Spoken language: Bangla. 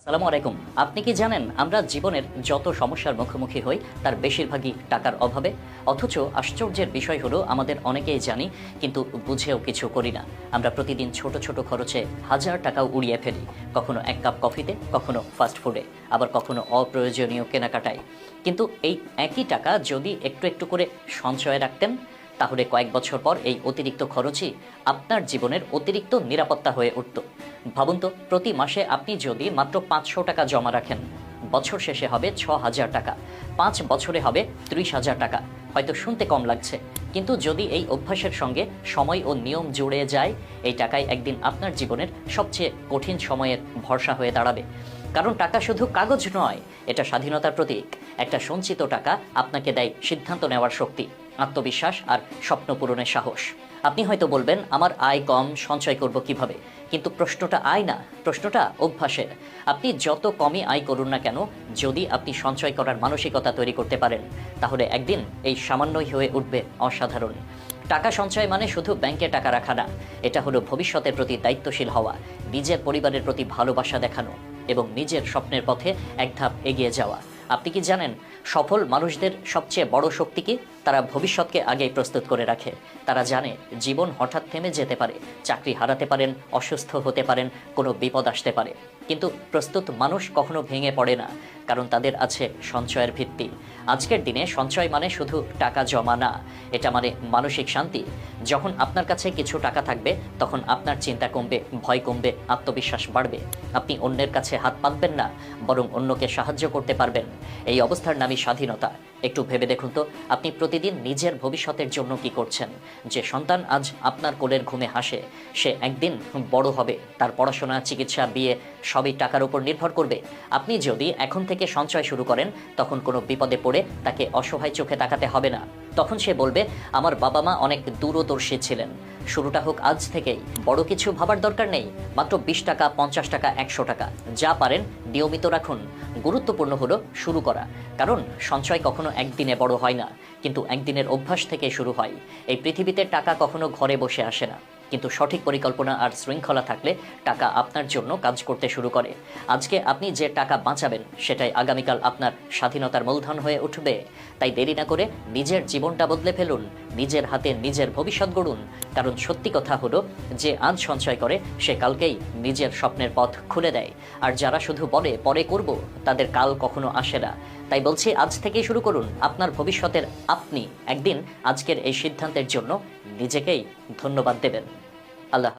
আসসালামু আলাইকুম। আপনি কি জানেন আমরা জীবনের যত সমস্যার মুখোমুখি হই তার বেশিরভাগই টাকার অভাবে। অথচ আশ্চর্যের বিষয় হলো আমাদের অনেকেই জানি কিন্তু বুঝেও কিছু করি না। আমরা প্রতিদিন ছোট ছোট খরচে হাজার টাকাও উড়িয়ে ফেলি, কখনো এক কাপ কফিতে, কখনো ফাস্ট ফুডে, আবার কখনো অপ্রয়োজনীয় কেনাকাটায়। কিন্তু এই একই টাকা যদি একটু একটু করে সঞ্চয়ে রাখতেন, তাহলে কয়েক বছর পর এই অতিরিক্ত খরচই আপনার জীবনের অতিরিক্ত নিরাপত্তা হয়ে উঠত। ভাবুন তো, প্রতি মাসে আপনি যদি মাত্র 500 টাকা জমা রাখেন, বছর শেষে হবে 6,000 টাকা, 5 বছরে হবে 30,000 টাকা। হয়তো শুনতে কম লাগছে, কিন্তু যদি এই অভ্যাসের সঙ্গে সময় ও নিয়ম জুড়ে যায়, এই টাকাই একদিন আপনার জীবনের সবচেয়ে কঠিন সময়ের ভরসা হয়ে দাঁড়াবে। কারণ টাকা শুধু কাগজ নয়, এটা স্বাধীনতার প্রতীক। একটা সঞ্চিত টাকা আপনাকে দেয় সিদ্ধান্ত নেওয়ার শক্তি, আত্মবিশ্বাস আর স্বপ্ন পূরণের সাহস। আপনি হয়তো বলবেন, আমার আয় কম, সঞ্চয় করব কিভাবে? কিন্তু প্রশ্নটা আয় না, প্রশ্নটা অভ্যাসের। আপনি যত কমই আয় করুন না কেন, যদি আপনি সঞ্চয় করার মানসিকতা তৈরি করতে পারেন, তাহলে একদিন এই সামান্যই হয়ে উঠবে অসাধারণ। টাকা সঞ্চয় মানে শুধু ব্যাংকে টাকা রাখা না, এটা হলো ভবিষ্যতের প্রতি দায়িত্বশীল হওয়া, নিজের পরিবারের প্রতি ভালোবাসা দেখানো এবং নিজের স্বপ্নের পথে এক ধাপ এগিয়ে যাওয়া। আপনি কি জানেন, সফল মানুষদের সবচেয়ে বড় শক্তি কি? তারা ভবিষ্যৎকে আগেই প্রস্তুত করে রাখে। তারা জানে জীবন হঠাৎ থেমে যেতে পারে, চাকরি হারাতে পারেন, অসুস্থ হতে পারেন, কোনো বিপদ আসতে পারে। কিন্তু প্রস্তুত মানুষ কখনো ভেঙে পড়ে না, কারণ তাদের আছে সঞ্চয়ের ভিত্তি। আজকের দিনে সঞ্চয় মানে শুধু টাকা জমা না, এটা মানে মানসিক শান্তি। যখন আপনার কাছে কিছু টাকা থাকবে, তখন আপনার চিন্তা কমবে, ভয় কমবে, আত্মবিশ্বাস বাড়বে। আপনি অন্যের কাছে হাত পাতবেন না, বরং অন্যকে সাহায্য করতে পারবেন। এই অবস্থার নামই স্বাধীনতা। একটু ভেবে দেখুন তো, আপনি প্রতিদিন নিজের ভবিষ্যতের জন্য কি করছেন? যে সন্তান আজ আপনার কোলের ঘুমে হাসে, সে একদিন বড় হবে, তার পড়াশোনা, চিকিৎসা, বিয়ে সবই টাকার উপর নির্ভর করবে। আপনি যদি এখন থেকে সঞ্চয় শুরু করেন, তখন কোনো বিপদে পড়ে তাকে অসহায় চোখে তাকাতে হবে না। তখন সে বলবে, আমার বাবা মা অনেক দূরদর্শী ছিলেন। শুরুটা হোক আজ থেকেই। বড় কিছু ভাবার দরকার নেই, মাত্র 20 টাকা, 50 টাকা, 100 টাকা, যা পারেন নিয়মিত রাখুন। গুরুত্বপূর্ণ হলো শুরু করা, কারণ সঞ্চয় কখনো একদিনে বড় হয় না, কিন্তু একদিনের অভ্যাস থেকে শুরু হয়। এই পৃথিবীতে টাকা কখনো ঘরে বসে আসে না, কিন্তু সঠিক পরিকল্পনা আর শৃঙ্খলা থাকলে টাকা আপনার জন্য কাজ করতে শুরু করে। আজকে আপনি যে টাকা বাঁচাবেন, সেটাই আগামীকাল আপনার স্বাধীনতার মূলধন হয়ে উঠবে। তাই দেরি না করে নিজের জীবনটা বদলে ফেলুন, নিজের হাতে নিজের ভবিষ্যৎ গড়ুন। কারণ সত্যি কথা হলো, যে আজ সঞ্চয় করে সে কালকেই নিজের স্বপ্নের পথ খুলে দেয়। আর যারা শুধু বলে পরে করব, তাদের কাল কখনো আসে না। তাই বলছি, আজ থেকেই শুরু করুন আপনার ভবিষ্যতের। আপনি একদিন আজকের এই সিদ্ধান্তের জন্য নিজেকেই ধন্যবাদ দেবেন। আল্লাহ।